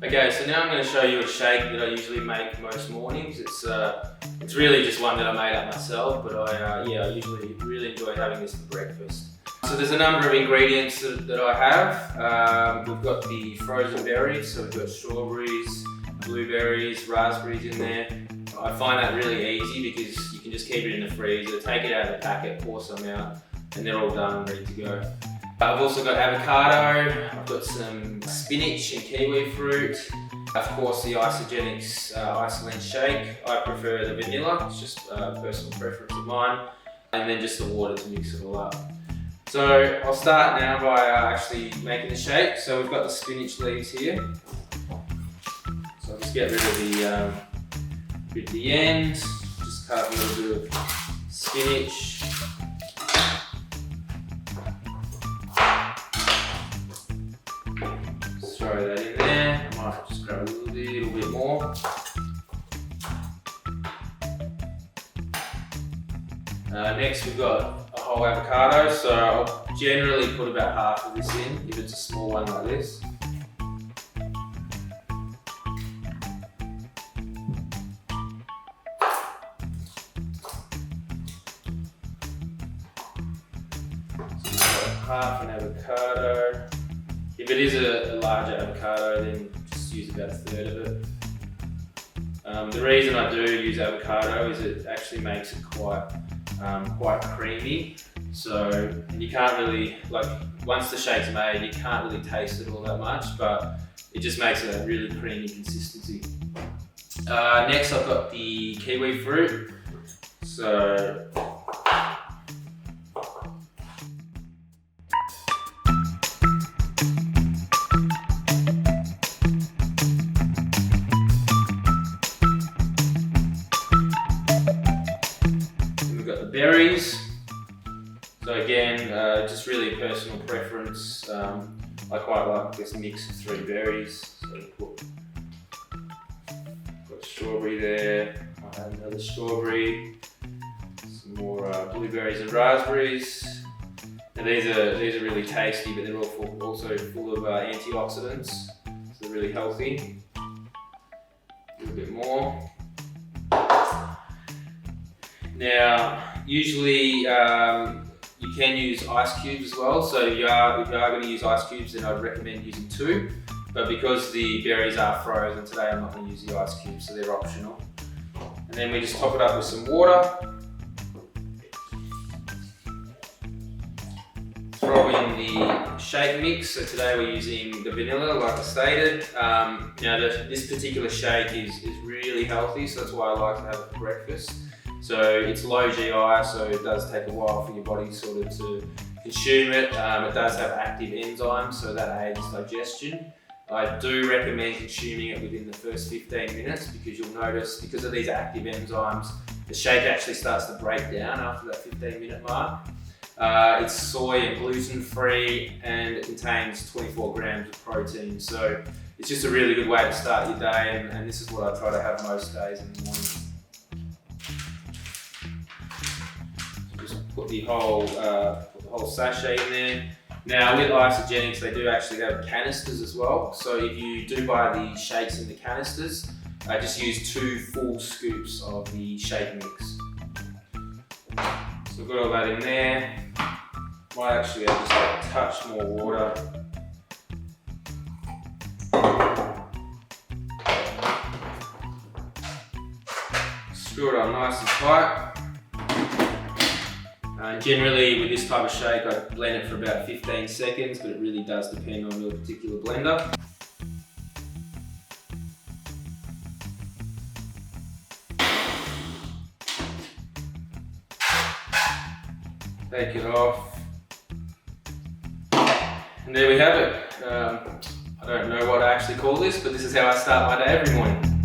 Okay, so now I'm going to show you a shake that I usually make most mornings. It's really just one that I made up myself, but I usually really enjoy having this for breakfast. So there's a number of ingredients that I have. We've got the frozen berries, so we've got strawberries, blueberries, raspberries in there. I find that really easy because you can just keep it in the freezer, take it out of the packet, pour some out, and they're all done and ready to go. I've also got avocado, I've got some spinach and kiwi fruit, of course the Isagenix IsaLean shake. I prefer the vanilla, it's just a personal preference of mine, and then just the water to mix it all up. So I'll start now by actually making the shake. So we've got the spinach leaves here, so I'll just get rid of the ends, just cut a little bit of spinach. Throw that in there. I might just grab a little bit more. Next we've got a whole avocado, so I'll generally put about half of this in if it's a small one like this. So half an avocado. If it is a larger avocado, then just use about a third of it. The reason I do use avocado is it actually makes it quite creamy. So and you can't really, once the shake's made, you can't really taste it all that much, but it just makes it a really creamy consistency. Next I've got the kiwi fruit. So berries. So again, just really a personal preference. I quite like this mix of 3 berries. So got strawberry there. I have another strawberry. Some more blueberries and raspberries. Now these are really tasty, but they're also full of antioxidants, so they're really healthy. A little bit more. Now, usually you can use ice cubes as well, so if you are going to use ice cubes, then I'd recommend using 2, but because the berries are frozen today, I'm not going to use the ice cubes, so they're optional. And then we just top it up with some water. Throw in the shake mix, so today we're using the vanilla like I stated. Now this particular shake is really healthy, so that's why I like to have it for breakfast. So it's low GI, so it does take a while for your body sort of to consume it. It does have active enzymes, so that aids digestion. I do recommend consuming it within the first 15 minutes because you'll notice, because of these active enzymes, the shake actually starts to break down after that 15-minute mark. It's soy and gluten-free, and it contains 24 grams of protein. So it's just a really good way to start your day, and this is what I try to have most days in the morning. Put the whole sachet in there. Now with Isagenix, they do actually have canisters as well. So if you do buy the shakes in the canisters, just use 2 full scoops of the shake mix. So I've got all that in there. Might actually add just a touch more water. Screw it on nice and tight. Generally with this type of shake, I blend it for about 15 seconds, but it really does depend on your particular blender. Take it off. And there we have it. I don't know what I actually call this, but this is how I start my day every morning.